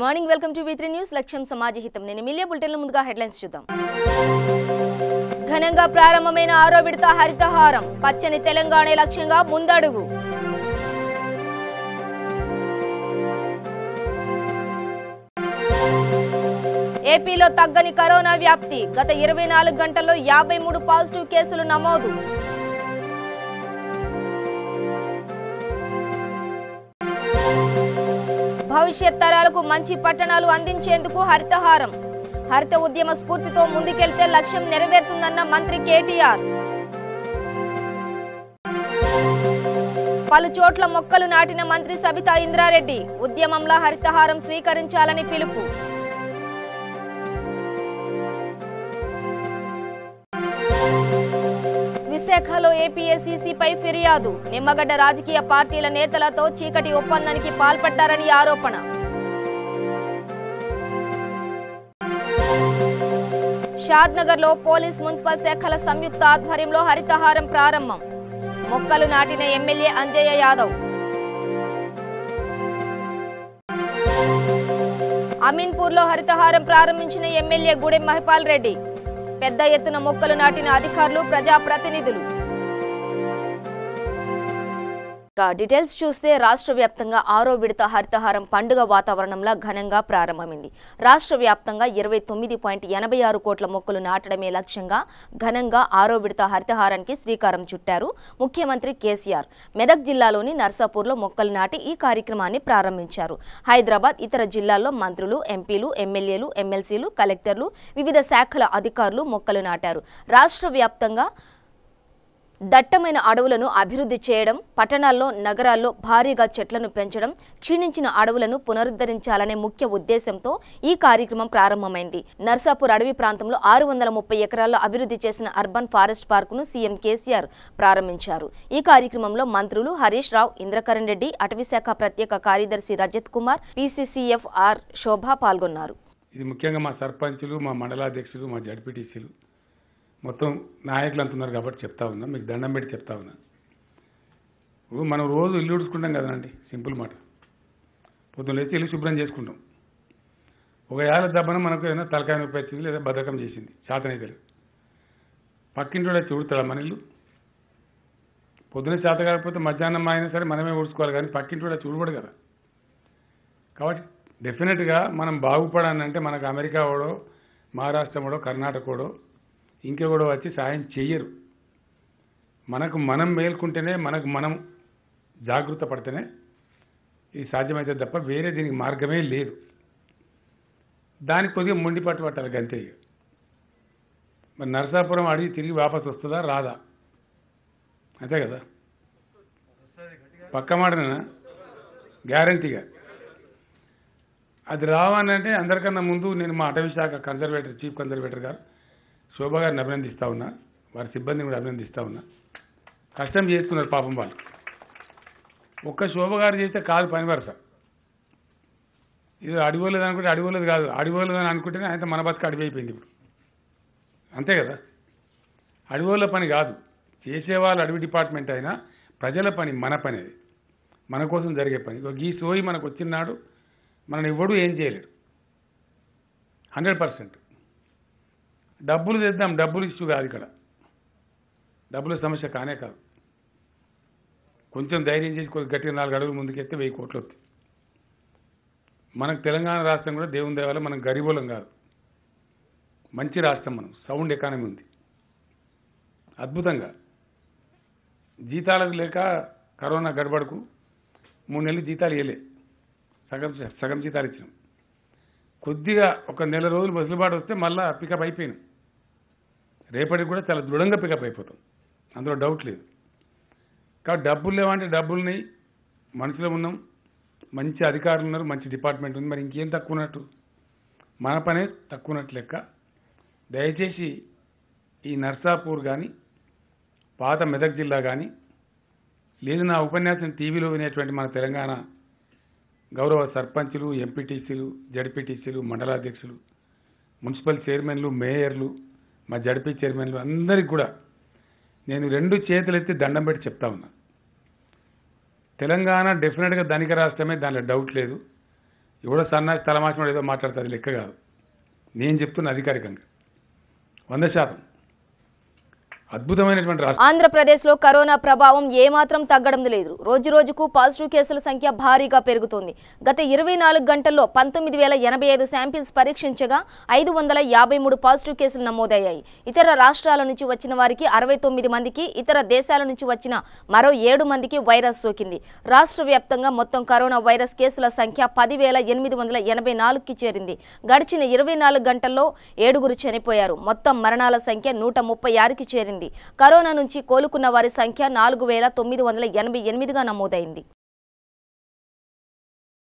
Morning welcome to V3 news లక్ష్యం సమాజహితం నేను Millia bulletin లో ముందుగా హెడ్లైన్స్ చూద్దాం ఘనంగా ప్రారంభమైన ఆరో విడత హరితహారం పచ్చని తెలంగాణ లక్ష్యంగా ముందడుగు ఏపీలో తగ్గని కరోనా వ్యాప్తి గత 24 గంటల్లో 53 పాజిటివ్ కేసులు నమోదు భవిష్యత్ తరాలకు మంచి పట్టణాలు అందించేందుకు హరితహారం హరిత ఉద్యమ స్ఫూర్తితో ముందుకెళ్తే లక్ష్యం నెరవేరుతుందన్న మంత్రి కేటీఆర్ పలు చోట్ల మొక్కలు నాటిన మంత్రి సబితా ఇంద్రారెడ్డి ఉద్యమంలో హరితహారం స్వీకరించాలని పిలుపు విశాఖలో ఏపీఎస్సీసీపై ఫిర్యాదు నిమ్మగడ్డ రాజకీయ పార్టీల నేతలతో చీకటి ఒప్పందానికి పాల్పడ్డారని ఆరోపణ షాద్నగర్లో పోలీస్ మున్సిపల్ శాఖల సంయుక్త ఆధ్వర్యంలో హరితహారం ప్రారంభం మొక్కలు నాటిన ఎమ్మెల్యే అంజయ్య యాదవ్ అమీన్పూర్లో హరితహారం ప్రారంభించిన ఎమ్మెల్యే గూడెం మహిపాల్ రెడ్డి పెద్ద ఎత్తున మొక్కలు నాటిన అధికారులు ప్రజాప్రతినిధులు డీటెయిల్స్ చూస్తే రాష్ట్ర వ్యాప్తంగా ఆరో విడత హరితహారం పండుగ వాతావరణంలో ఘనంగా ప్రారంభమైంది రాష్ట్ర వ్యాప్తంగా 29.86 కోట్ల మొక్కలు నాటడమే లక్ష్యంగా ఘనంగా ఆరో విడత హరితహారానికి శ్రీకారం చుట్టారు ముఖ్యమంత్రి కేసీఆర్ మెదక్ జిల్లాలోని నర్సాపూర్లో మొక్కలు నాటి ఈ కార్యక్రమాన్ని ప్రారంభించారు హైదరాబాద్ ఇతర జిల్లాల్లో మంత్రులు ఎంపీలు ఎమ్మెల్యేలు ఎమ్మెల్సీలు కలెక్టర్లు వివిధ శాఖల అధికారులు మొక్కలు నాటారు రాష్ట్ర వ్యాప్తంగా దట్టమైన అడవులను అభివృద్ధి చేయడం పట్టణాల్లో నగరాల్లో భారీగా చెట్లను పెంచడం క్షీణించిన అడవులను పునరుద్ధరించాలనే ముఖ్య ఉద్దేశంతో ఈ కార్యక్రమం ప్రారంభమైంది నర్సాపూర్ అడవి ప్రాంతంలో 630 ఎకరాల్లో అభివృద్ధి చేసిన అర్బన్ ఫారెస్ట్ పార్కును సీఎం కేసీఆర్ ప్రారంభించారు ఈ కార్యక్రమంలో మంత్రులు హరీష్ రావు ఇంద్రకరణ్ రెడ్డి అటవీశాఖ ప్రత్యేక కార్యదర్శి రజత్ కుమార్ పీసీసీఎఫ్ఆర్ శోభ పాల్గొన్నారు ఇది ముఖ్యంగా మా సర్పంచులు మా మండలాధ్యక్షులు మా జడ్పీటీసీలు మొత్తం నాయకులు అంటున్నారు కాబట్టి చెప్తా ఉన్నా మీకు దండం పెట్టి చెప్తా ఉన్నా మనం రోజు ఇల్లు ఉడుచుకుంటాం కదండి సింపుల్ మాట పొద్దున్న లేచి ఇల్లు శుభ్రం చేసుకుంటాం ఒక ఏళ్ళ దెబ్బన మనకు ఏదైనా తలకాయ నొప్పి వచ్చింది లేదా బద్ధకం చేసింది చేతనైతే పక్కింటి వచ్చి ఉడతాడా మన ఇల్లు పొద్దున చేత కాకపోతే మధ్యాహ్నం అయినా సరే మనమే ఊడ్చుకోవాలి కానీ పక్కింటి వచ్చి ఉడబడు కదా కాబట్టి డెఫినెట్గా మనం బాగుపడాలంటే మనకు అమెరికా వాడో మహారాష్ట్ర వాడో కర్ణాటక వాడో ఇంకెవడో వచ్చి సాయం చెయ్యరు మనకు మనం మేల్కుంటేనే మనకు మనం జాగృత పడితేనే ఇది సాధ్యమైతే తప్ప వేరే దీనికి మార్గమే లేదు దానికి కొద్దిగా మొండి పట్టు పట్టాలి గంతే మరి నరసాపురం అడిగి తిరిగి వాపసు వస్తుందా రాదా అంతే కదా పక్క మాటనా గ్యారంటీగా అది రావాలంటే అందరికన్నా ముందు నేను మా అటవీ శాఖ కన్జర్వేటర్ చీఫ్ కన్జర్వేటర్ గారు శోభ గారిని అభినందిస్తూ ఉన్నా వారి సిబ్బందిని కూడా అభినందిస్తూ ఉన్నా కష్టం చేస్తున్నారు పాపం వాళ్ళు ఒక్క శోభ గారు చేస్తే కాదు పని వరుస ఇది అడిగోలేదు అనుకుంటే అడిగోలేదు కాదు అడిగోలేదు అని అనుకుంటేనే ఆయన మన బతుకు అడిగి అయిపోయింది ఇప్పుడు అంతే కదా అడిగోళ్ళ పని కాదు చేసేవాళ్ళు అడవి డిపార్ట్మెంట్ అయినా ప్రజల పని మన పని అది మన కోసం జరిగే పని ఈ సోయి మనకు వచ్చినాడు మనని ఇవ్వడు ఏం చేయలేడు 100%. డబ్బులు తెద్దాం డబ్బులు ఇష్యూ కాదు ఇక్కడ డబ్బుల సమస్య కానే కాదు కొంచెం ధైర్యం చేసి గట్టిగా 4 అడుగులు ముందుకెత్తే 1000 కోట్లు వస్తాయి మనకు తెలంగాణ రాష్ట్రం కూడా దేవుని దయ వల్ల మనం గరీబులం కాదు మంచి రాష్ట్రం మనం సౌండ్ ఎకానమీ ఉంది అద్భుతంగా జీతాలకు లేక కరోనా గడబడకు 3 నెలలు జీతాలు ఇవ్వలే సగం జీతాలు ఇచ్చినాం కొద్దిగా ఒక నెల రోజులు బస్సులుబాటు వస్తే మళ్ళీ పికప్ అయిపోయినాం రేపటికి కూడా చాలా దృఢంగా పికప్ అయిపోతాం అందులో డౌట్ లేదు కాబట్టి డబ్బులు లేవంటే డబ్బుల్ని మనుషులు ఉన్నాం మంచి అధికారులు ఉన్నారు మంచి డిపార్ట్మెంట్ ఉంది మరి ఇంకేం తక్కువ ఉన్నట్టు మన పనే తక్కువ ఉన్నట్టు లెక్క దయచేసి ఈ నర్సాపూర్ కానీ పాత మెదక్ జిల్లా కానీ లేదు నా ఉపన్యాసం టీవీలో వినేటువంటి మన తెలంగాణ గౌరవ సర్పంచులు ఎంపీటీసీలు జడ్పీటీసీలు మండలాధ్యక్షులు మున్సిపల్ చైర్మన్లు మేయర్లు మా జడ్పీ చైర్మన్లు అందరికీ కూడా నేను 2 చేతులెత్తి దండం పెట్టి చెప్తా ఉన్నా తెలంగాణ డెఫినెట్గా ధనిక రాష్ట్రమే దానిలో డౌట్ లేదు ఎవడో సన్నాసి తలమాసిన ఏదో మాట్లాడతారు, లెక్క కాదు. నేను చెప్తున్న అధికారికంగా 100% అద్భుతమైనటువంటి రాష్ట్రం. ఆంధ్రప్రదేశ్లో కరోనా ప్రభావం ఏమాత్రం తగ్గడం లేదు. రోజు రోజుకు పాజిటివ్ కేసుల సంఖ్య భారీగా పెరుగుతోంది. గత 24 గంటల్లో 19,085 శాంపిల్స్ పరీక్షించగా 553 పాజిటివ్ కేసులు నమోదయ్యాయి. ఇతర రాష్ట్రాల నుంచి వచ్చిన వారికి 69 మందికి, ఇతర దేశాల నుంచి వచ్చిన మరో 7 మందికి వైరస్ సోకింది. రాష్ట్ర వ్యాప్తంగా మొత్తం కరోనా వైరస్ కేసుల సంఖ్య 10,884కి చేరింది. గడిచిన 24 గంటల్లో 7గురు చనిపోయారు. మొత్తం మరణాల సంఖ్య 136కి చేరింది. కరోనా నుంచి కోలుకున్న వారి సంఖ్య 4,988గా నమోదైంది.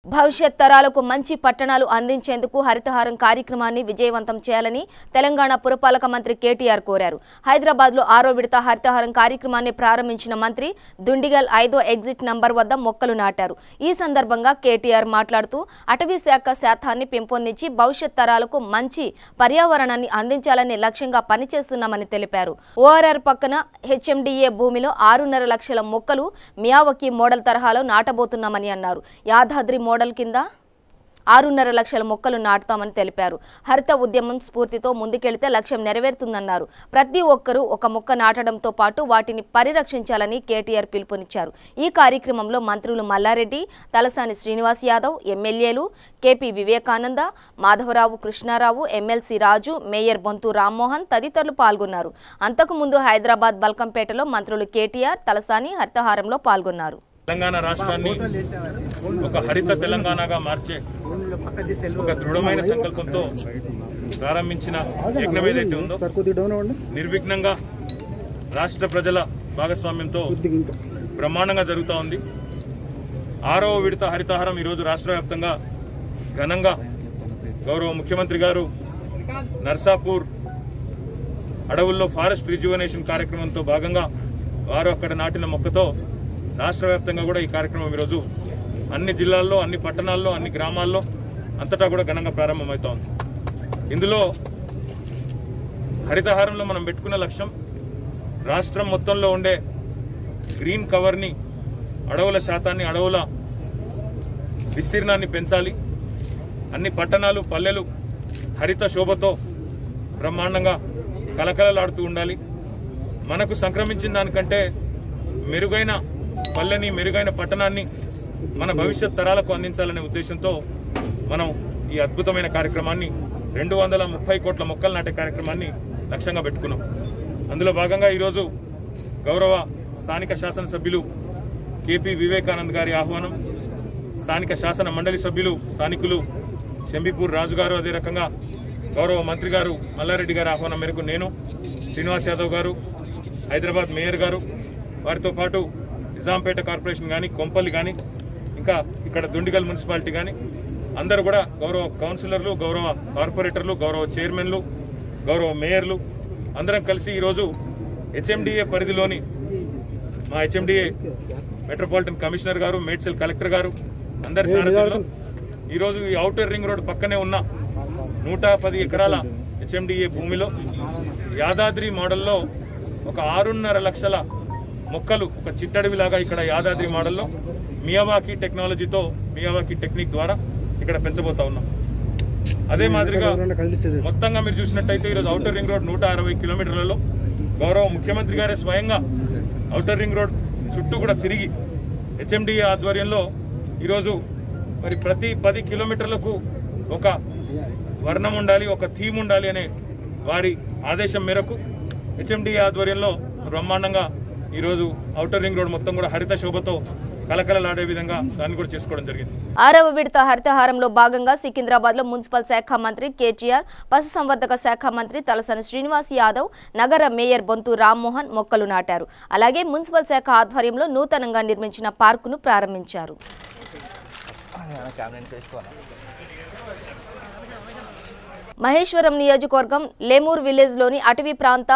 భవిష్యత్ తరాలకు మంచి పట్టణాలు అందించేందుకు హరితహారం కార్యక్రమాన్ని విజయవంతం చేయాలని తెలంగాణ పురపాలక మంత్రి కేటీఆర్ కోరారు. హైదరాబాద్లో 6వ విడత హరితహారం కార్యక్రమాన్ని ప్రారంభించిన మంత్రి దుండిగల్ 5వ ఎగ్జిట్ నంబర్ వద్ద మొక్కలు నాటారు. ఈ సందర్భంగా కేటీఆర్ మాట్లాడుతూ అటవీ శాతాన్ని పెంపొందించి భవిష్యత్ తరాలకు మంచి పర్యావరణాన్ని అందించాలనే లక్ష్యంగా పనిచేస్తున్నామని తెలిపారు. ఓఆర్ఆర్ పక్కన హెచ్ఎండిఏ భూమిలో 6.5 లక్షల మొక్కలు మియావాకీ మోడల్ తరహాలో నాటబోతున్నామని అన్నారు. యాదాద్రి మోడల్ కింద 6.5 లక్షల మొక్కలు నాటుతామని తెలిపారు. హరిత ఉద్యమం స్ఫూర్తితో ముందుకెళ్తే లక్ష్యం నెరవేరుతుందన్నారు. ప్రతి ఒక్కరూ ఒక మొక్క నాటడంతో పాటు వాటిని పరిరక్షించాలని కేటీఆర్ పిలుపునిచ్చారు. ఈ కార్యక్రమంలో మంత్రులు మల్లారెడ్డి, తలసాని శ్రీనివాస్ యాదవ్, ఎమ్మెల్యేలు కేపీ వివేకానంద, మాధవరావు కృష్ణారావు, ఎమ్మెల్సీ రాజు, మేయర్ బొంతు రామ్మోహన్ తదితరులు పాల్గొన్నారు. అంతకుముందు హైదరాబాద్ బల్కంపేటలో మంత్రులు కేటీఆర్, తలసాని హరితహారంలో పాల్గొన్నారు. తెలంగాణ రాష్ట్రాన్ని ఒక హరిత తెలంగాణగా మార్చే ఒక దృఢమైన సంకల్పంతో ప్రారంభించిన యజ్ఞం ఏదైతే ఉందో నిర్విఘ్నంగా రాష్ట్ర ప్రజల భాగస్వామ్యంతో బ్రహ్మాండంగా జరుగుతూ ఉంది. 6వ విడత హరితహారం ఈరోజు రాష్ట్ర వ్యాప్తంగా ఘనంగా గౌరవ ముఖ్యమంత్రి గారు నర్సాపూర్ అడవుల్లో ఫారెస్ట్ రిజ్యువనేషన్ కార్యక్రమంతో భాగంగా వారు అక్కడ నాటిన మొక్కతో రాష్ట్ర వ్యాప్తంగా కూడా ఈ కార్యక్రమం ఈరోజు అన్ని జిల్లాల్లో, అన్ని పట్టణాల్లో, అన్ని గ్రామాల్లో అంతటా కూడా ఘనంగా ప్రారంభమవుతా ఉంది. ఇందులో హరితహారంలో మనం పెట్టుకున్న లక్ష్యం రాష్ట్రం మొత్తంలో ఉండే గ్రీన్ కవర్ని, అడవుల శాతాన్ని, అడవుల విస్తీర్ణాన్ని పెంచాలి. అన్ని పట్టణాలు, పల్లెలు హరిత శోభతో బ్రహ్మాండంగా కలకలలాడుతూ ఉండాలి. మనకు సంక్రమించిన దానికంటే మెరుగైన పల్లెని, మెరుగైన పట్టణాన్ని మన భవిష్యత్ తరాలకు అందించాలనే ఉద్దేశంతో మనం ఈ అద్భుతమైన కార్యక్రమాన్ని 230 కోట్ల మొక్కలు నాటే కార్యక్రమాన్ని లక్ష్యంగా పెట్టుకున్నాం. అందులో భాగంగా ఈరోజు గౌరవ స్థానిక శాసనసభ్యులు కేపీ వివేకానంద్ గారి ఆహ్వానం, స్థానిక శాసన మండలి సభ్యులు స్థానికులు శంబీపూర్ రాజు గారు, అదే రకంగా గౌరవ మంత్రి గారు మల్లారెడ్డి గారి ఆహ్వానం మేరకు నేను, శ్రీనివాస్ యాదవ్ గారు, హైదరాబాద్ మేయర్ గారు, వారితో పాటు నిజాంపేట కార్పొరేషన్ కానీ, కొంపల్లి కానీ, ఇంకా ఇక్కడ దుండిగల్ మున్సిపాలిటీ కానీ అందరూ కూడా గౌరవ కౌన్సిలర్లు, గౌరవ కార్పొరేటర్లు, గౌరవ చైర్మన్లు, గౌరవ మేయర్లు అందరం కలిసి ఈరోజు హెచ్ఎండిఏ పరిధిలోని మా హెచ్ఎండిఏ మెట్రోపాలిటన్ కమిషనర్ గారు, మేడ్చల్ కలెక్టర్ గారు అందరి సారథ్యంలో ఈరోజు ఈ ఔటర్ రింగ్ రోడ్ పక్కనే ఉన్న 110 ఎకరాల హెచ్ఎండిఏ భూమిలో యాదాద్రి మోడల్లో ఒక 6.5 లక్షల మొక్కలు ఒక చిట్టడవిలాగా ఇక్కడ యాదాద్రి మోడల్లో మియావాకీ టెక్నాలజీతో, మియావాకీ టెక్నిక్ ద్వారా ఇక్కడ పెంచబోతా ఉన్నాం. అదే మాదిరిగా మొత్తంగా మీరు చూసినట్టయితే ఈరోజు ఔటర్ రింగ్ రోడ్ 160 కిలోమీటర్లలో గౌరవ ముఖ్యమంత్రి గారే స్వయంగా ఔటర్ రింగ్ రోడ్ చుట్టూ కూడా తిరిగి హెచ్ఎండిఏ ఆధ్వర్యంలో ఈరోజు మరి ప్రతి 10 కిలోమీటర్లకు ఒక వర్ణం ఉండాలి, ఒక థీమ్ ఉండాలి అనే వారి ఆదేశం మేరకు హెచ్ఎండిఏ ఆధ్వర్యంలో బ్రహ్మాండంగా ఈరోజు ఔటర్ రింగ్ రోడ్ మొత్తం కూడా హరిత శోభతో కలకలలాడే విధంగా దాన్ని కూడా చేసుకోవడం జరిగింది. 6వ విడత హరితహారంలో భాగంగా సికింద్రాబాద్ లో మున్సిపల్ శాఖ మంత్రి కేటీఆర్, పశుసంవర్ధక శాఖ మంత్రి తలసాని శ్రీనివాస్ యాదవ్, నగర మేయర్ బొంతు రామ్మోహన్ మొక్కలు నాటారు. అలాగే మున్సిపల్ శాఖ ఆధ్వర్యంలో నూతనంగా నిర్మించిన పార్కును ప్రారంభించారు. మహేశ్వరం నియోజకవర్గం లేమూర్ విలేజ్ లోని అటవీ ప్రాంత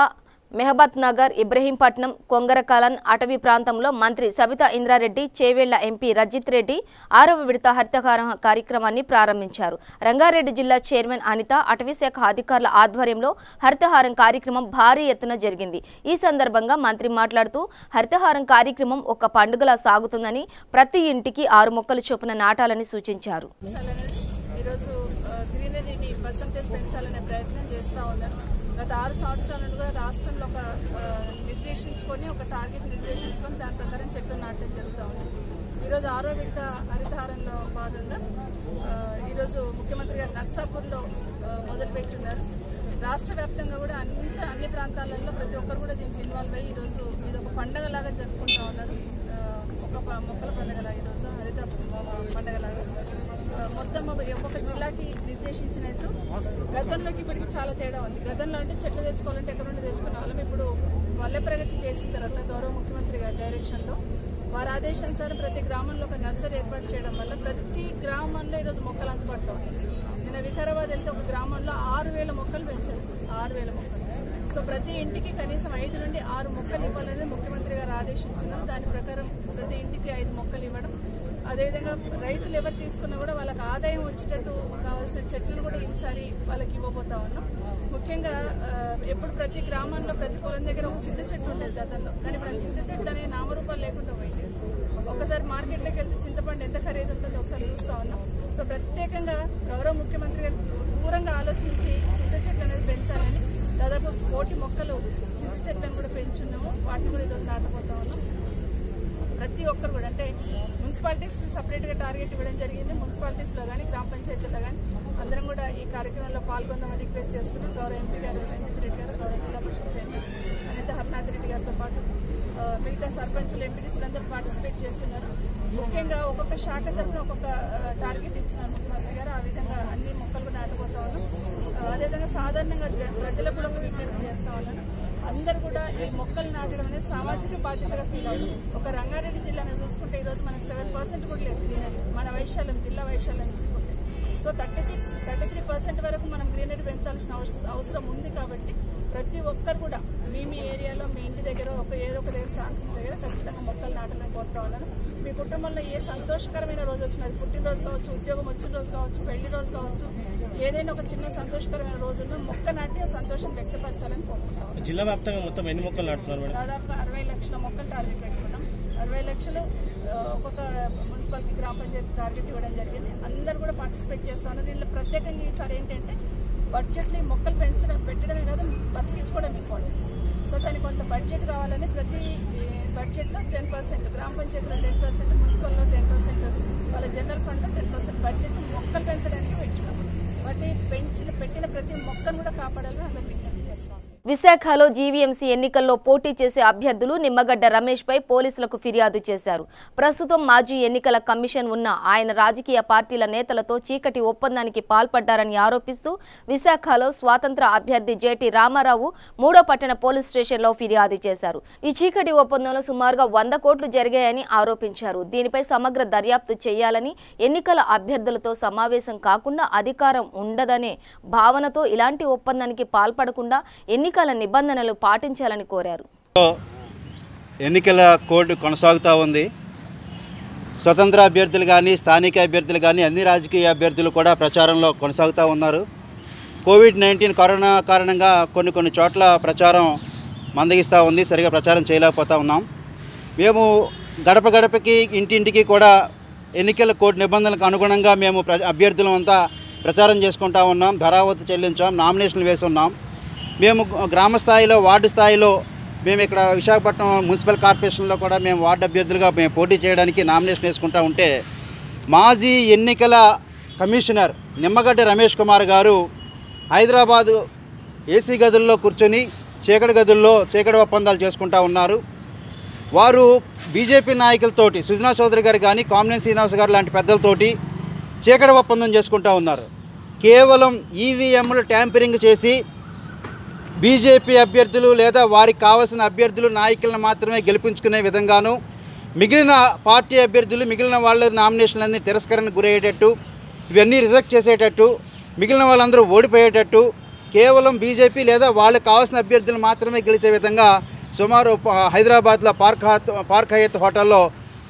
మెహబత్ నగర్, ఇబ్రహీంపట్నం, కొంగరకాలన్ అటవీ ప్రాంతంలో మంత్రి సబితా ఇంద్రారెడ్డి, చేవేళ్ల ఎంపీ రజిత్ రెడ్డి 6వ విడత హరితహారం కార్యక్రమాన్ని ప్రారంభించారు. రంగారెడ్డి జిల్లా చైర్మన్ అనిత, అటవీ శాఖ అధికారుల ఆధ్వర్యంలో హరితహారం కార్యక్రమం భారీ ఎత్తున జరిగింది. ఈ సందర్భంగా మంత్రి మాట్లాడుతూ హరితహారం కార్యక్రమం ఒక పండుగలా సాగుతుందని, ప్రతి ఇంటికి 6 మొక్కలు చొప్పున నాటాలని సూచించారు. ఈరోజు గ్రీనరీని పర్సంటేజ్ పెంచాలనే ప్రయత్నం చేస్తూ ఉన్నారు. గత 6 సంవత్సరాల నుండి కూడా రాష్ట్రంలో ఒక నిర్దేశించుకొని ఒక టార్గెట్ నిర్దేశించుకొని దాని ప్రకారం చెట్లు నాటడం జరుగుతూ ఉంది. ఈరోజు 6వ విడత హరితహారంలో భాగంగా ఈరోజు ముఖ్యమంత్రి గారు నర్సాపూర్లో మొదలుపెట్టున్నారు. రాష్ట్ర వ్యాప్తంగా కూడా అన్ని ప్రాంతాలలో ప్రతి ఒక్కరు కూడా దీనికి ఇన్వాల్వ్ అయ్యి ఈరోజు ఇది ఒక పండగలాగా జరుపుకుంటూ ఉన్నారు. ఒక మొక్కల పండుగలాగా ఈరోజు హరిత పండుగలాగా మొత్తం ఒక్కొక్క జిల్లాకి నిర్దేశించినట్టు గతంలోకి ఇప్పటికి చాలా తేడా ఉంది. గతంలో అంటే చెట్లు తెచ్చుకోవాలంటే ఎక్కడ నుండి తెచ్చుకునే వాళ్ళం. ఇప్పుడు పల్లె ప్రగతి చేసిన తర్వాత గౌరవ ముఖ్యమంత్రి గారి డైరెక్షన్లో వారి ఆదేశానుసారం ప్రతి గ్రామంలో ఒక నర్సరీ ఏర్పాటు చేయడం వల్ల ప్రతి గ్రామంలో ఈరోజు మొక్కలు అందుబాటులో ఉన్నాయి. నిన్న వికారాబాద్ వెళ్తే ఒక గ్రామంలో 6,000 మొక్కలు పెంచారు. 6,000 మొక్కలు. సో ప్రతి ఇంటికి కనీసం 5 నుండి 6 మొక్కలు ఇవ్వాలని ముఖ్యమంత్రి గారు ఆదేశించినారు. దాని ప్రకారం ప్రతి ఇంటికి 5 మొక్కలు ఇవ్వడం, అదేవిధంగా రైతులు ఎవరు తీసుకున్నా కూడా వాళ్ళకి ఆదాయం వచ్చేటట్టు కావాల్సిన చెట్లను కూడా ఈసారి వాళ్ళకి ఇవ్వబోతా ఉన్నాం. ముఖ్యంగా ఎప్పుడు ప్రతి గ్రామంలో ప్రతి పొలం దగ్గర ఒక చింత చెట్టు ఉండేది గతంలో, కానీ ఇప్పుడు ఆ చింత చెట్లు అనేవి నామరూపాలు లేకుండా పోయింది. ఒకసారి మార్కెట్లోకి వెళ్తే చింతపండు ఎంత ఖరీదు ఉంటుందో ఒకసారి చూస్తూ ఉన్నాం. సో ప్రత్యేకంగా గౌరవ ముఖ్యమంత్రి గారు దూరంగా ఆలోచించి చింత చెట్లు అనేది పెంచాలని దాదాపు 1,000 మొక్కలు చింత చెట్లను కూడా పెంచున్నాము. వాటిని కూడా ఈరోజు నాటబోతా ఉన్నాం. ప్రతి ఒక్కరు కూడా అంటే మున్సిపాలిటీస్ సపరేట్గా టార్గెట్ ఇవ్వడం జరిగింది. మున్సిపాలిటీస్లో కానీ గ్రామ పంచాయతీలో కానీ అందరం కూడా ఈ కార్యక్రమంలో పాల్గొందామని రిక్వెస్ట్ చేస్తున్నాం. గౌరవ ఎంపీ గారు రంజిత్ రెడ్డి గారు, గౌరవ జిల్లా పరిషత్ చైర్మన్ అనిత హర్నాథ్ రెడ్డి గారితో పాటు మిగతా సర్పంచులు ఎంపీటీసీలు అందరూ పార్టిసిపేట్ చేస్తున్నారు. ముఖ్యంగా ఒక్కొక్క శాఖ తరఫున ఒక్కొక్క టార్గెట్ ఇచ్చినారు ముఖ్యమంత్రి గారు. ఆ విధంగా అన్ని మొక్కలు కూడా నాటుకోతా ఉన్నాం. అదేవిధంగా సాధారణంగా ప్రజలకు కూడా ఒక విజ్ఞప్తి చేస్తా ఉన్నాను. అందరూ కూడా ఈ మొక్కలు నాటడం అనేది సామాజిక బాధ్యతగా ఫీల్ అవుతుంది. ఒక రంగారెడ్డి జిల్లాను చూసుకుంటే ఈరోజు మనకు 7% కూడా లేదు గ్రీనరీ. మన వైశాల్యం జిల్లా వైశాల్యం చూసుకుంటే సో 33% వరకు మనం గ్రీనరీ పెంచాల్సిన అవసరం ఉంది. కాబట్టి ప్రతి ఒక్కరు కూడా మీ ఏరియాలో మీ ఇంటి దగ్గర ఏదో ఒక దగ్గర ఛాన్స్ దగ్గర ఖచ్చితంగా మొక్కలు నాటాలని కోరుతా ఉన్నాను. మీ కుటుంబంలో ఏ సంతోషకరమైన రోజు వచ్చినా, అది పుట్టినరోజు కావచ్చు, ఉద్యోగం వచ్చిన రోజు కావచ్చు, పెళ్లి రోజు కావచ్చు, ఏదైనా ఒక చిన్న సంతోషకరమైన రోజు ఉన్నా మొక్క నాటి ఆ సంతోషం వ్యక్తపరచాలని కోరుకుంటాం. జిల్లా వ్యాప్తంగా మొత్తం ఎన్ని మొక్కలు నాటుతున్నారు? దాదాపు 60 లక్షల మొక్కలు టార్గెట్ పెట్టుకున్నాం. 60 లక్షలు ఒక్కొక్క మున్సిపాలిటీ గ్రామ పంచాయతీ టార్గెట్ ఇవ్వడం జరిగింది. అందరూ కూడా పార్టిసిపేట్ చేస్తా ఉన్నారు. దీనిలో ప్రత్యేకంగా ఈసారి ఏంటంటే బడ్జెట్లో ఈ మొక్కలు పెట్టడమే కాదు, బతికించుకోవడం ఇంపార్టెంట్. సో దానికి కొంత బడ్జెట్ కావాలని ప్రతి బడ్జెట్లో 10%, గ్రామ పంచాయతీలో 10%, మున్సిపల్లో 10%, వాళ్ళ జనరల్ ఫండ్లో 10% బడ్జెట్ మొక్కలు పెంచడానికి పెట్టినాం. వాటి పెట్టిన ప్రతి మొక్కను కూడా కాపాడాలని అందరూ విజ్ఞప్తి చేస్తాం. విశాఖలో జీవీఎంసీ ఎన్నికల్లో పోటీ చేసే అభ్యర్థులు నిమ్మగడ్డ రమేష్ పై పోలీసులకు ఫిర్యాదు చేశారు. ప్రస్తుతం మాజీ ఎన్నికల కమిషన్ ఉన్న ఆయన రాజకీయ పార్టీల నేతలతో చీకటి ఒప్పందానికి పాల్పడ్డారని ఆరోపిస్తూ విశాఖలో స్వాతంత్ర అభ్యర్థి జేటీ రామారావు 3వ పట్టణ పోలీస్ స్టేషన్లో ఫిర్యాదు చేశారు. ఈ చీకటి ఒప్పందంలో సుమారుగా 100 కోట్లు జరిగాయని ఆరోపించారు. దీనిపై సమగ్ర దర్యాప్తు చేయాలని, ఎన్నికల అభ్యర్థులతో సమావేశం కాకుండా అధికారం ఉండదనే భావనతో ఇలాంటి ఒప్పందానికి పాల్పడకుండా ఎన్నికల నిబంధనలు పాటించాలని కోరారు. ఎన్నికల కోడ్ కొనసాగుతూ ఉంది. స్వతంత్ర అభ్యర్థులు కానీ, స్థానిక అభ్యర్థులు కానీ, అన్ని రాజకీయ అభ్యర్థులు కూడా ప్రచారంలో కొనసాగుతూ ఉన్నారు. కోవిడ్-19 కరోనా కారణంగా కొన్ని చోట్ల ప్రచారం మందగిస్తూ ఉంది. సరిగా ప్రచారం చేయలేకపోతూ ఉన్నాం. మేము గడప గడపకి ఇంటింటికి కూడా ఎన్నికల కోడ్ నిబంధనలకు అనుగుణంగా మేము అభ్యర్థులం అంతా ప్రచారం చేసుకుంటూ ఉన్నాం. ధరావత్తు చెల్లించాం, నామినేషన్లు వేసి ఉన్నాం. మేము గ్రామ స్థాయిలో, వార్డు స్థాయిలో మేము ఇక్కడ విశాఖపట్నం మున్సిపల్ కార్పొరేషన్లో కూడా మేము వార్డు అభ్యర్థులుగా మేము పోటీ చేయడానికి నామినేషన్ వేసుకుంటూ ఉంటే మాజీ ఎన్నికల కమిషనర్ నిమ్మగడ్డ రమేష్ కుమార్ గారు హైదరాబాదు ఏసీ గదుల్లో కూర్చొని చీకటి గదుల్లో చీకటి ఒప్పందాలు చేసుకుంటూ ఉన్నారు. వారు బీజేపీ నాయకులతోటి, సుజనా చౌదరి గారు కానీ, కామినేని శ్రీనివాస్ గారు లాంటి పెద్దలతోటి చీకటి ఒప్పందం చేసుకుంటూ ఉన్నారు. కేవలం ఈవీఎంలు ట్యాంపరింగ్ చేసి బీజేపీ అభ్యర్థులు లేదా వారికి కావాల్సిన అభ్యర్థులు, నాయకులను మాత్రమే గెలిపించుకునే విధంగాను, మిగిలిన పార్టీ అభ్యర్థులు, మిగిలిన వాళ్ళ నామినేషన్లన్నీ తిరస్కరణకు గురయ్యేటట్టు, ఇవన్నీ రిజెక్ట్ చేసేటట్టు, మిగిలిన వాళ్ళందరూ ఓడిపోయేటట్టు, కేవలం బీజేపీ లేదా వాళ్ళకి కావాల్సిన అభ్యర్థులు మాత్రమే గెలిచే విధంగా సుమారు హైదరాబాద్లో పార్క్ హయత్ హోటల్లో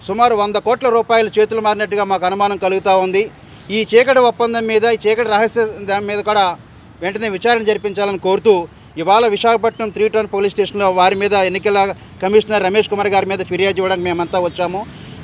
సుమారు 100 కోట్ల రూపాయలు చేతులు మారినట్టుగా మాకు అనుమానం కలుగుతూ ఉంది. ఈ చీకటి ఒప్పందం మీద, ఈ చీకటి రహస్య దాని మీద కూడా వెంటనే విచారణ జరిపించాలని కోరుతూ ఇవాళ విశాఖపట్నం 3 టౌన్ పోలీస్ స్టేషన్లో వారి మీద, ఎన్నికల కమిషనర్ రమేష్ కుమార్ గారి మీద ఫిర్యాదు ఇవ్వడానికి మేమంతా వచ్చాము.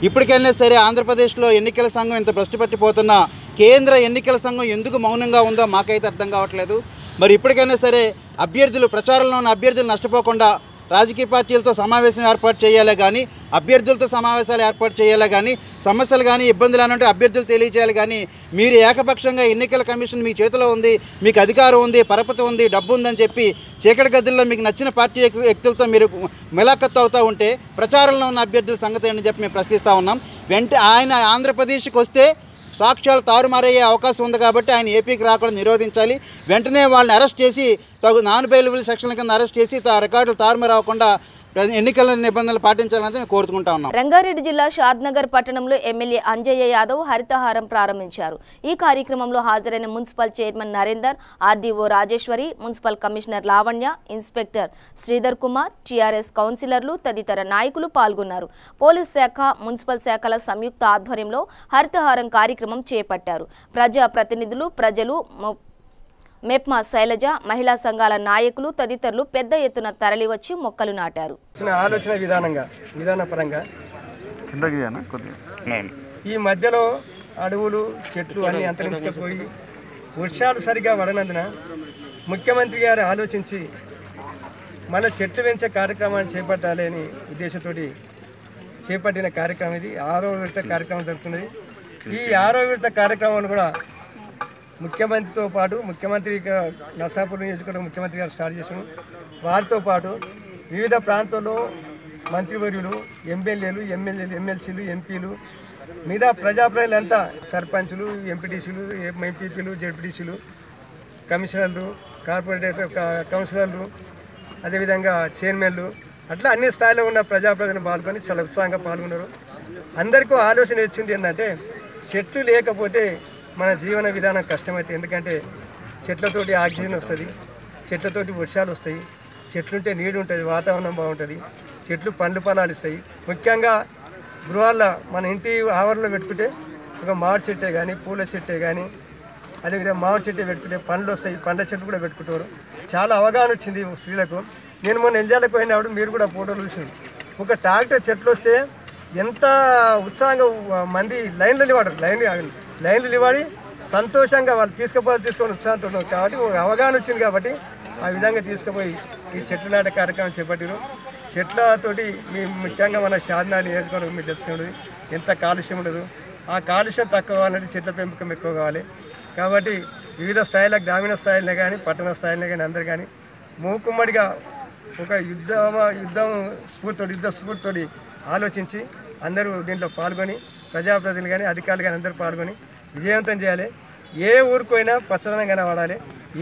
ఇప్పటికైనా సరే ఆంధ్రప్రదేశ్లో ఎన్నికల సంఘం ఇంత భ్రష్టు పట్టిపోతున్నా కేంద్ర ఎన్నికల సంఘం ఎందుకు మౌనంగా ఉందో మాకైతే అర్థం కావట్లేదు. మరి ఇప్పటికైనా సరే అభ్యర్థులు, ప్రచారంలో ఉన్న అభ్యర్థులు నష్టపోకుండా రాజకీయ పార్టీలతో సమావేశం ఏర్పాటు చేయాలి కానీ, అభ్యర్థులతో సమావేశాలు ఏర్పాటు చేయాలి కానీ, సమస్యలు కానీ ఇబ్బందులు అనంటే అభ్యర్థులు తెలియజేయాలి కానీ, మీరు ఏకపక్షంగా ఎన్నికల కమిషన్ మీ చేతిలో ఉంది, మీకు అధికారం ఉంది, పరపతి ఉంది, డబ్బు ఉందని చెప్పి చీకటి గదుల్లో మీకు నచ్చిన పార్టీ వ్యక్తులతో మీరు మిలాఖత్తు అవుతూ ఉంటే ప్రచారంలో ఉన్న అభ్యర్థుల సంగతి అని చెప్పి మేము ప్రశ్నిస్తూ ఉన్నాం. ఆయన ఆంధ్రప్రదేశ్కి వస్తే సాక్ష్యాలు తారుమారయ్యే అవకాశం ఉంది కాబట్టి ఆయన ఏపీకి రాకుండా నిరోధించాలి. వెంటనే వాళ్ళని అరెస్ట్ చేసి నాన్ బెయిలబుల్ సెక్షన్ల కింద అరెస్ట్ చేసి రికార్డులు తారుమారు అవ్వకుండా ఎన్నికల నిబంధనలు పాటించాలని మేము కోరుకుంటా ఉన్నాం. రంగారెడ్డి జిల్లా షాద్నగర్ పట్టణంలో ఎమ్మెల్యే అంజయ్య యాదవ్ హరితహారం ప్రారంభించారు. ఈ కార్యక్రమంలో హాజరైన municipal chairman Narender, RDO Rajeshwari, municipal commissioner Lavanya, inspector Sridhar Kumar, TRS కౌన్సిలర్లు తదితర నాయకులు పాల్గొన్నారు. పోలీస్ శాఖ, మున్సిపల్ శాఖల సంయుక్త ఆధ్వర్యంలో హరితహారం కార్యక్రమం చేపట్టారు. ప్రజా ప్రతినిధులు, ప్రజలు, మెప్మా శైలజ, మహిళా సంఘాల నాయకులు తదితరులు పెద్ద ఎత్తున తరలివచ్చి మొక్కలు నాటారు. ఆలోచన విధానపరంగా ఈ మధ్యలో అడవులు, చెట్లు అన్ని అంతరించుకుపోయి వర్షాలు సరిగా పడనందున ముఖ్యమంత్రి గారు ఆలోచించి మళ్ళీ చెట్లు పెంచే కార్యక్రమాన్ని చేపట్టాలి అని ఉద్దేశంతో చేపట్టిన కార్యక్రమం ఇది. 6వ విడత కార్యక్రమం జరుగుతున్నది. ఈ 6వ విడత కార్యక్రమాలు కూడా ముఖ్యమంత్రితో పాటు, ముఖ్యమంత్రి నర్సాపూర్ నియోజకవర్గం ముఖ్యమంత్రి గారు స్టార్ట్ చేసాము. వారితో పాటు వివిధ ప్రాంతాల్లో మంత్రివర్యులు, ఎమ్మెల్యేలు, ఎమ్మెల్సీలు, ఎంపీలు, మిగతా ప్రజాప్రతినిధులంతా, సర్పంచులు, ఎంపీటీసీలు, ఎంపీపీలు, జెడ్పీటీసీలు, కమిషనర్లు, కార్పొరేటర్ కౌన్సిలర్లు, అదేవిధంగా చైర్మన్లు, అట్లా అన్ని స్థాయిలో ఉన్న ప్రజాప్రతినిధులు పాల్గొని చాలా ఉత్సాహంగా పాల్గొన్నారు. అందరికీ ఆలోచన వచ్చింది ఏంటంటే చెట్లు లేకపోతే మన జీవన విధానం కష్టమైతే. ఎందుకంటే చెట్లతోటి ఆక్సిజన్ వస్తుంది, చెట్లతోటి వర్షాలు వస్తాయి, చెట్లుంటే నీడు ఉంటుంది, వాతావరణం బాగుంటుంది, చెట్లు పండ్లు ఫలాలు ఇస్తాయి. ముఖ్యంగా గృహాల్లో మన ఇంటి ఆవరణలో పెట్టుకుంటే ఒక మామిడి చెట్టే కానీ, పూల చెట్టే కానీ, అదేవిధంగా మామిడి చెట్టే పెట్టుకుంటే పండ్లు వస్తాయి, పండ్ల చెట్టు కూడా పెట్టుకుంటారు. చాలా అవగాహన వచ్చింది స్త్రీలకు. నేను మొన్న ఎంజాలకు పోయినప్పుడు మీరు కూడా ఫోటోలు చూసింది. ఒక ట్రాక్టర్ చెట్లు వస్తే ఎంత ఉత్సాహంగా మంది లైన్లు నిలబడి సంతోషంగా వాళ్ళు తీసుకొని ఉత్సాహంతో ఉన్నారు. కాబట్టి ఒక అవగాహన వచ్చింది కాబట్టి ఆ విధంగా తీసుకుపోయి ఈ చెట్లు నాటే కార్యక్రమం చేపట్టారు. చెట్లతోటి ముఖ్యంగా మన షాద్నగర్ నియోజకవర్గం మీకు తెలుసుకున్నది ఎంత కాలుష్యం ఉండదు. ఆ కాలుష్యం తక్కువ కావాలంటే చెట్ల పెంపకం ఎక్కువ కావాలి. కాబట్టి వివిధ స్థాయిలో, గ్రామీణ స్థాయిలో కానీ, పట్టణ స్థాయిలో కానీ అందరు కానీ మూకుమ్మడిగా ఒక యుద్ధ స్ఫూర్తితోటి ఆలోచించి అందరూ దీంట్లో పాల్గొని, ప్రజాప్రతినిధులు కానీ, అధికారులు కానీ అందరూ పాల్గొని విజయవంతం చేయాలి. ఏ ఊరికైనా పచ్చదనం కనబడాలి,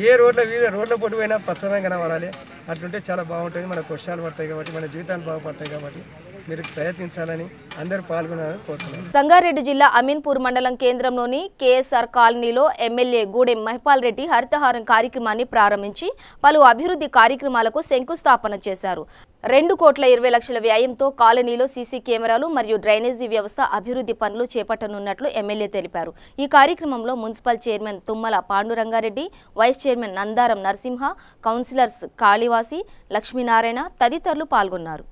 ఏ వివిధ రోడ్ల పొట్టు పోయినా పచ్చదనం కనబడాలి. అట్లుంటే చాలా బాగుంటుంది. మనకు వర్షాలు పడతాయి కాబట్టి, మన జీవితాలు బాగుపడతాయి కాబట్టి మీరు ప్రయత్నించాలని అందరూ పాల్గొనాలని కోరుతున్నాను. సంగారెడ్డి జిల్లా అమీన్పూర్ మండలం కేంద్రంలోని కేఎస్ఆర్ కాలనీలో ఎమ్మెల్యే గూడెం మహిపాల్ రెడ్డి హరితహారం కార్యక్రమాన్ని ప్రారంభించి పలు అభివృద్ధి కార్యక్రమాలకు శంకుస్థాపన చేశారు. 2,20,00,000 వ్యయంతో కాలనీలో సీసీ కెమెరాలు మరియు డ్రైనేజీ వ్యవస్థ అభివృద్ధి పనులు చేపట్టనున్నట్లు ఎమ్మెల్యే తెలిపారు. ఈ కార్యక్రమంలో municipal chairman Tummala Pandurangareddy, vice chairman Nandaram Narasimha, councillors Kalivasi, Lakshminarayana తదితరులు పాల్గొన్నారు.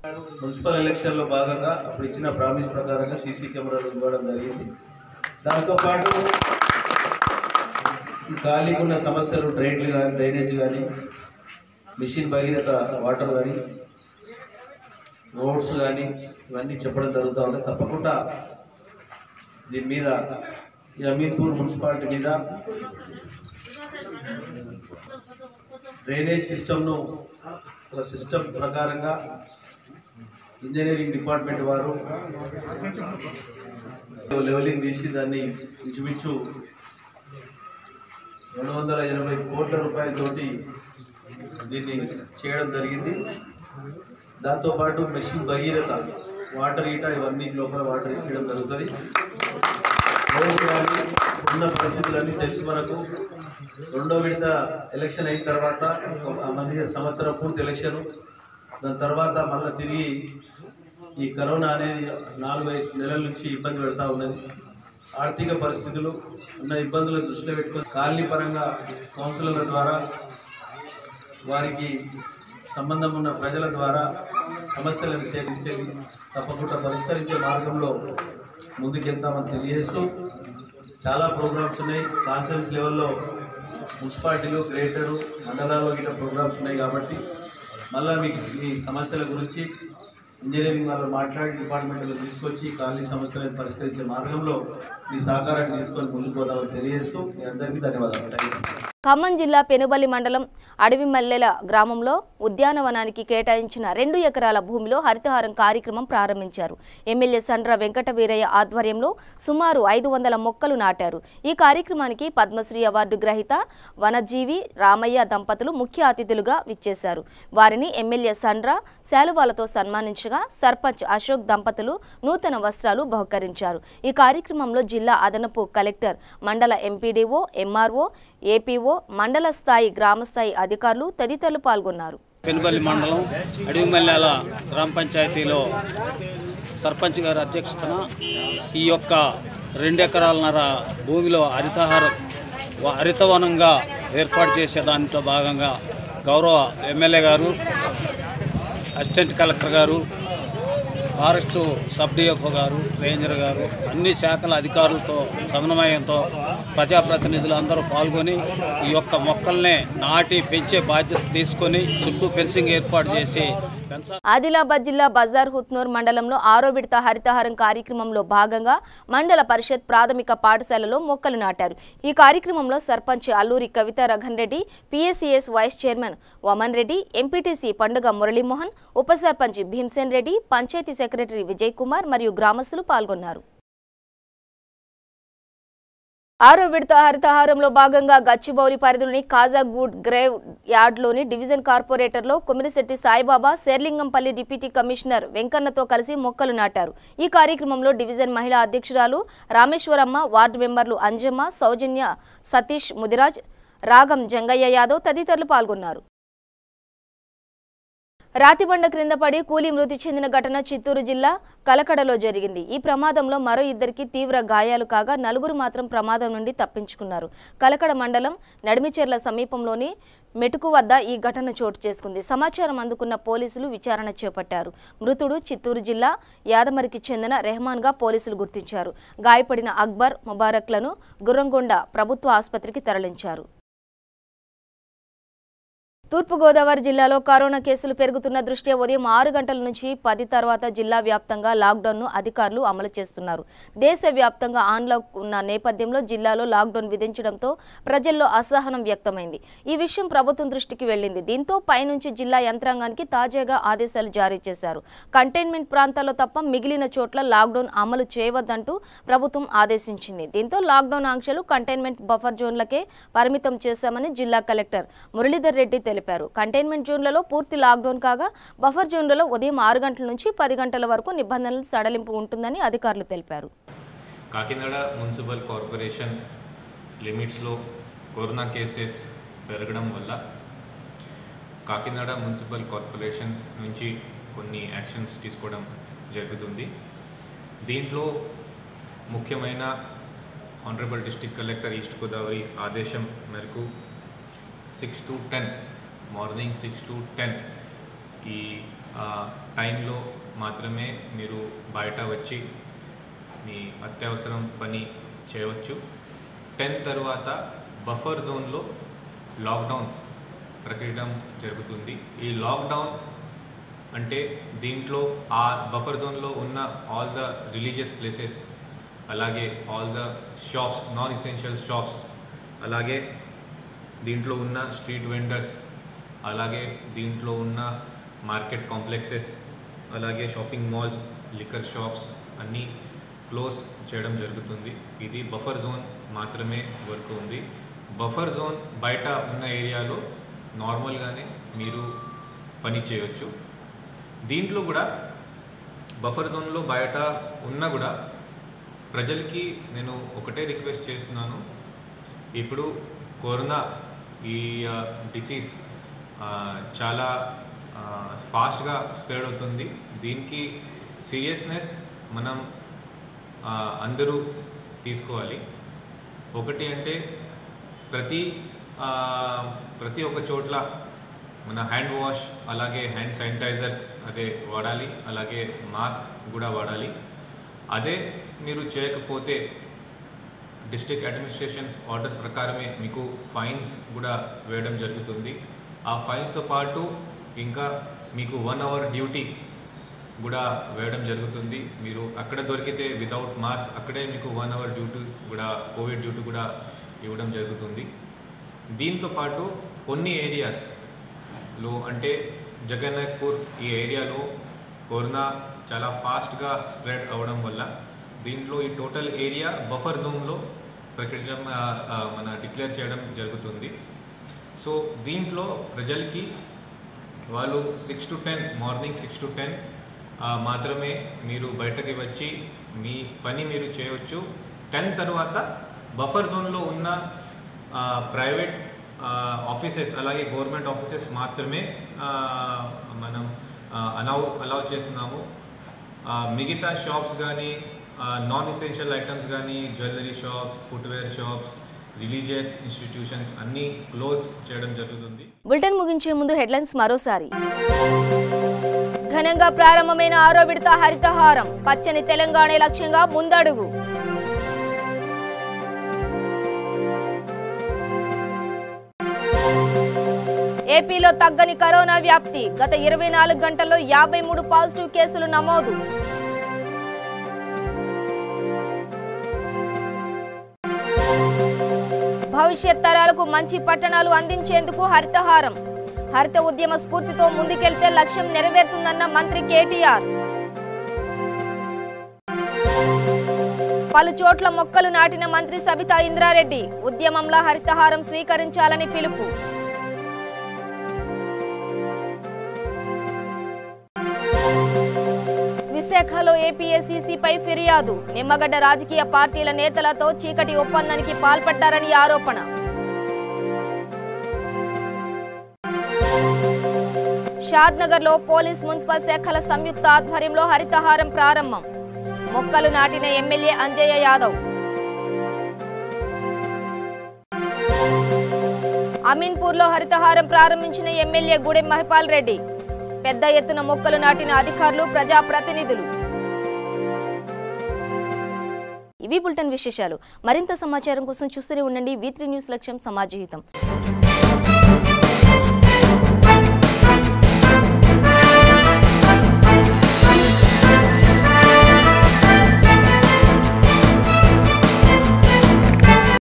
మున్సిపల్ ఎలక్షన్లో భాగంగా అప్పుడు ఇచ్చిన ప్రామిస్ ప్రకారంగా సీసీ కెమెరాలు ఇవ్వడం జరిగింది. దాంతోపాటు ఈ ఖాళీకి ఉన్న సమస్యలు డ్రైనేజ్ కానీ, మిషన్ భగీరథ వాటర్ కానీ, రోడ్స్ కానీ ఇవన్నీ చెప్పడం జరుగుతూ ఉంది. తప్పకుండా దీని మీద ఈ అమీన్పూర్ మున్సిపాలిటీ మీద డ్రైనేజ్ సిస్టమ్ను ఒక సిస్టమ్ ప్రకారంగా ఇంజనీరింగ్ డిపార్ట్మెంట్ వారు లెవెలింగ్ తీసి దాన్ని ఇంచుమించు 280 కోట్ల రూపాయలతోటి దీన్ని చేయడం జరిగింది. దాంతోపాటు మెషిన్ భగీరథ వాటర్ ఈట ఇవన్నీ లోపల వాటర్ ఇచ్చడం జరుగుతుంది. ఉన్న పరిస్థితులన్నీ తెలిసి మనకు 2వ విడత ఎలక్షన్ అయిన తర్వాత మళ్ళీ సంవత్సరం పూర్తి ఎలక్షన్, దాని తర్వాత మళ్ళీ తిరిగి ఈ కరోనా అనేది 4-5 నెలల నుంచి ఇబ్బంది పెడతా ఉన్నది. ఆర్థిక పరిస్థితులు ఉన్న ఇబ్బందులను దృష్టిలో పెట్టుకొని కాలనీ పరంగా కౌన్సిలర్ల ద్వారా, వారికి సంబంధం ఉన్న ప్రజల ద్వారా సమస్యలను తీసుకెళ్ళి తప్పకుండా పరిష్కరించే మార్గంలో ముందుకెళ్తామని తెలియజేస్తూ చాలా ప్రోగ్రామ్స్ ఉన్నాయి. కాన్ఫరెన్స్ లెవెల్లో మున్సిపాలిటీలు, గ్రేటరు, మండలాల్లో ఇట్లా ప్రోగ్రామ్స్ ఉన్నాయి. కాబట్టి మళ్ళీ మీకు మీ సమస్యల గురించి ఇంజనీరింగ్ వాళ్ళు మాట్లాడి డిపార్ట్మెంట్లో తీసుకొచ్చి కాలనీ సమస్యలను పరిష్కరించే మార్గంలో మీ సహకారాన్ని తీసుకొని ముందుకు పోదామని తెలియజేస్తూ మీ అందరికీ ధన్యవాదాలు. ఖమ్మం జిల్లా పెనుబల్లి మండలం అడవిమల్లెల గ్రామంలో ఉద్యానవనానికి కేటాయించిన 2 ఎకరాల భూమిలో హరితహారం కార్యక్రమం ప్రారంభించారు. ఎమ్మెల్యే సండ్ర వెంకట వీరయ్య ఆధ్వర్యంలో సుమారు 500 మొక్కలు నాటారు. ఈ కార్యక్రమానికి పద్మశ్రీ అవార్డు గ్రహీత వనజీవి రామయ్య దంపతులు ముఖ్య అతిథులుగా విచ్చేశారు. వారిని ఎమ్మెల్యే సండ్ర శాలువాలతో సన్మానించగా సర్పంచ్ అశోక్ దంపతులు నూతన వస్త్రాలు బహుకరించారు. ఈ కార్యక్రమంలో జిల్లా అదనపు కలెక్టర్, మండల ఎంపీడీఓ, ఎంఆర్ఓ, ఏపీఓ, మండల స్థాయి, గ్రామ స్థాయి అధికారులు తదితరులు పాల్గొన్నారు. పెనుబల్లి మండలం అడవిమల్లెల గ్రామ పంచాయతీలో సర్పంచ్ గారి అధ్యక్షతన ఈ యొక్క 2 ఎకరాలన్నర భూమిలో హరితవనంగా ఏర్పాటు చేసే దాంట్లో భాగంగా గౌరవ ఎమ్మెల్యే గారు, అసిస్టెంట్ కలెక్టర్ గారు, ఫారెస్ట్ సబ్ డిఎఫ్ఓ గారు, రేంజర్ గారు, అన్ని శాఖల అధికారులతో సమన్వయంతో ప్రజాప్రతినిధులు అందరూ పాల్గొని ఈ యొక్క మొక్కల్ని నాటి పెంచే బాధ్యత తీసుకొని చుట్టూ ఫెన్సింగ్ ఏర్పాటు చేసి ఆదిలాబాద్ జిల్లా బజార్ హుత్నూర్ మండలంలో 6వ విడత హరితహారం కార్యక్రమంలో భాగంగా మండల పరిషత్ ప్రాథమిక పాఠశాలలో మొక్కలు నాటారు. ఈ కార్యక్రమంలో sarpanch Alluri Kavitha Raghan Reddy, PSCS vice chairman Vaman Reddy, MPTC Panduga Muralimohan, ఉప సర్పంచ్ భీమ్సేన్ రెడ్డి, పంచాయతీ సెక్రటరీ విజయ్ కుమార్ మరియు గ్రామస్తులు పాల్గొన్నారు. 6వ విడత హరితహారంలో భాగంగా గచ్చిబౌలి పరిధిలోని కాజాగూడ్ గ్రేవ్ యార్డ్లోని డివిజన్ కార్పొరేటర్లో కుమిరిశెట్టి సాయిబాబా, శేర్లింగంపల్లి డిప్యూటీ కమిషనర్ వెంకన్నతో కలిసి మొక్కలు నాటారు. ఈ కార్యక్రమంలో డివిజన్ మహిళా అధ్యక్షురాలు రామేశ్వరమ్మ, వార్డు మెంబర్లు అంజమ్మ, సౌజన్య, సతీష్, ముదిరాజ్, రాగం జంగయ్య యాదవ్ తదితరులు పాల్గొన్నారు. రాతిబండ క్రింద పడి కూలీ మృతి చెందిన ఘటన చిత్తూరు జిల్లా కలకడలో జరిగింది. ఈ ప్రమాదంలో మరో 2కి తీవ్ర గాయాలు కాగా 4 మాత్రం ప్రమాదం నుండి తప్పించుకున్నారు. కలకడ మండలం నడిమిచెర్ల సమీపంలోని మెటుకు వద్ద ఈ ఘటన చోటు చేసుకుంది. సమాచారం అందుకున్న పోలీసులు విచారణ చేపట్టారు. మృతుడు చిత్తూరు జిల్లా యాదమరికి చెందిన రెహమాన్గా పోలీసులు గుర్తించారు. గాయపడిన అక్బర్, ముబారక్లను గుర్రంగొండ ప్రభుత్వ ఆసుపత్రికి తరలించారు. తూర్పుగోదావరి జిల్లాలో కరోనా కేసులు పెరుగుతున్న దృష్ట్యా ఉదయం 6 గంటల నుంచి 10 తర్వాత జిల్లా వ్యాప్తంగా లాక్డౌన్ను అధికారులు అమలు చేస్తున్నారు. దేశవ్యాప్తంగా ఆన్లాక్ ఉన్న నేపథ్యంలో జిల్లాలో లాక్డౌన్ విధించడంతో ప్రజల్లో అసహనం వ్యక్తమైంది. ఈ విషయం ప్రభుత్వం దృష్టికి వెళ్లింది. దీంతో పైనుంచి జిల్లా యంత్రాంగానికి తాజాగా ఆదేశాలు జారీ చేశారు. కంటైన్మెంట్ ప్రాంతాల్లో తప్ప మిగిలిన చోట్ల లాక్డౌన్ అమలు చేయవద్దంటూ ప్రభుత్వం ఆదేశించింది. దీంతో లాక్డౌన్ ఆంక్షలు కంటైన్మెంట్ బఫర్ జోన్లకే పరిమితం చేశామని జిల్లా కలెక్టర్ మురళీధర్ రెడ్డి తెలిపారు. కంటైన్మెంట్ జోన్లలో పూర్తి లాక్డౌన్ కాగా బఫర్ జోన్లలో ఉదయం 6 గంటల నుంచి 10 గంటల వరకు నిబంధనలు సడలింపు ఉంటుందని అధికారులు తెలిపారు. కాకినాడ మున్సిపల్ కార్పొరేషన్ లిమిట్స్లో కరోనా కేసెస్ పెరగడం వల్ల కాకినాడ మున్సిపల్ కార్పొరేషన్ నుంచి కొన్ని యాక్షన్స్ తీసుకోవడం జరుగుతుంది. దీంట్లో ముఖ్యమైన honourable district collector east Godavari ఆదేశం మేరకు 6 to 10 మార్నింగ్ 6 to 10 ఈ టైంలో మాత్రమే మీరు బయట వచ్చి మీ అత్యవసరం పని చేయవచ్చు. 10 తర్వాత బఫర్ జోన్లో లాక్డౌన్ ప్రకటించడం జరుగుతుంది. ఈ లాక్డౌన్ అంటే దీంట్లో ఆ బఫర్ జోన్లో ఉన్న ఆల్ ద రిలీజియస్ ప్లేసెస్, అలాగే all the shops, non essential shops, అలాగే దీంట్లో ఉన్న స్ట్రీట్ వెండర్స్, అలాగే దీంట్లో ఉన్న మార్కెట్ కాంప్లెక్సెస్, అలాగే షాపింగ్ మాల్స్, లిక్కర్ షాప్స్ అన్నీ క్లోజ్ చేయడం జరుగుతుంది. ఇది బఫర్ జోన్ మాత్రమే వర్క్ ఉంది. బఫర్ జోన్ బయట ఉన్న ఏరియాలో నార్మల్గానే మీరు పని చేయవచ్చు. దీంట్లో కూడా బఫర్ జోన్లో బయట ఉన్నా కూడా ప్రజలకి నేను ఒకటే రిక్వెస్ట్ చేస్తున్నాను. ఇప్పుడు కరోనా ఈ డిసీజ్ చాలా ఫాస్ట్గా స్ప్రెడ్ అవుతుంది. దీనికి సీరియస్నెస్ మనం అందరూ తీసుకోవాలి. ఒకటి అంటే ప్రతి ఒక్క చోట్ల మన హ్యాండ్ వాష్, అలాగే హ్యాండ్ శానిటైజర్స్ అదే వాడాలి, అలాగే మాస్క్ కూడా వాడాలి. అదే మీరు చేయకపోతే డిస్ట్రిక్ట్ అడ్మినిస్ట్రేషన్స్ ఆర్డర్స్ ప్రకారమే మీకు ఫైన్స్ కూడా వేయడం జరుగుతుంది. ఆ ఫైన్స్తో పాటు ఇంకా మీకు 1 hour డ్యూటీ కూడా వేయడం జరుగుతుంది. మీరు అక్కడ దొరికితే వితౌట్ మాస్క్ అక్కడే మీకు 1 hour డ్యూటీ కూడా కోవిడ్ డ్యూటీ కూడా ఇవ్వడం జరుగుతుంది. దీంతో పాటు కొన్ని ఏరియాస్లో అంటే జగన్నాథ్పూర్ ఈ ఏరియాలో కరోనా చాలా ఫాస్ట్గా స్ప్రెడ్ అవ్వడం వల్ల దీంట్లో ఈ టోటల్ ఏరియా బఫర్ జోన్లో ప్రకటించడం డిక్లేర్ చేయడం జరుగుతుంది. సో దీంట్లో ప్రజలకి వాళ్ళు 6 to 10 మార్నింగ్ 6 to 10 మాత్రమే మీరు బయటకి వచ్చి మీ పని మీరు చేయవచ్చు. 10 తర్వాత బఫర్ జోన్లో ఉన్న ప్రైవేట్ ఆఫీసెస్ అలాగే గవర్నమెంట్ ఆఫీసెస్ మాత్రమే మనం అలౌ చేస్తున్నాము. మిగతా షాప్స్ కానీ నాన్ ఎసెన్షియల్ ఐటమ్స్ కానీ jewellery shops, footwear shops, religious institutions అన్నీ క్లోజ్ చేయడం జరుగుతుంది. బులెటిన్ ముగించే ముందు హెడ్లైన్స్ మరోసారి. ఘనంగా ప్రారంభమైన 6వ విడత హరితహారం, పచ్చని తెలంగాణ లక్ష్యంగా ముందడుగు. ఏపీలో తగ్గని కరోనా వ్యాప్తి, గత 24 గంటల్లో 53 పాజిటివ్ కేసులు నమోదు. భవిష్యత్ తరాలకు మంచి పట్టణాలు అందించేందుకు హరితహారం, హరిత ఉద్యమ స్ఫూర్తితో ముందుకెళ్తే లక్ష్యం నెరవేరుతుందన్న మంత్రి కేటీఆర్. పలు చోట్ల మొక్కలు నాటిన మంత్రి సబితా ఇంద్రారెడ్డి, ఉద్యమంలో హరితహారం స్వీకరించాలని పిలుపు. విశాఖలో ఏపీఎస్సీసీపై ఫిర్యాదు, నిమ్మగడ్డ రాజకీయ పార్టీల నేతలతో చీకటి ఒప్పందానికి పాల్పడ్డారని ఆరోపణ. షాద్నగర్లో పోలీస్ మున్సిపల్ శాఖల సంయుక్త ఆధ్వర్యంలో హరితహారం ప్రారంభం, మొక్కలు నాటిన ఎమ్మెల్యే అంజయ్య యాదవ్. అమీన్పూర్లో హరితహారం ప్రారంభించిన ఎమ్మెల్యే గూడెం మహిపాల్ రెడ్డి, పెద్ద ఎత్తున మొక్కలు నాటిన అధికారులు, ప్రజాప్రతినిధులు. ఇవి బులెటిన్ విశేషాలు. మరింత సమాచారం కోసం చూస్తూనే ఉండండి V3 న్యూస్, లక్ష్యం సమాజహితం.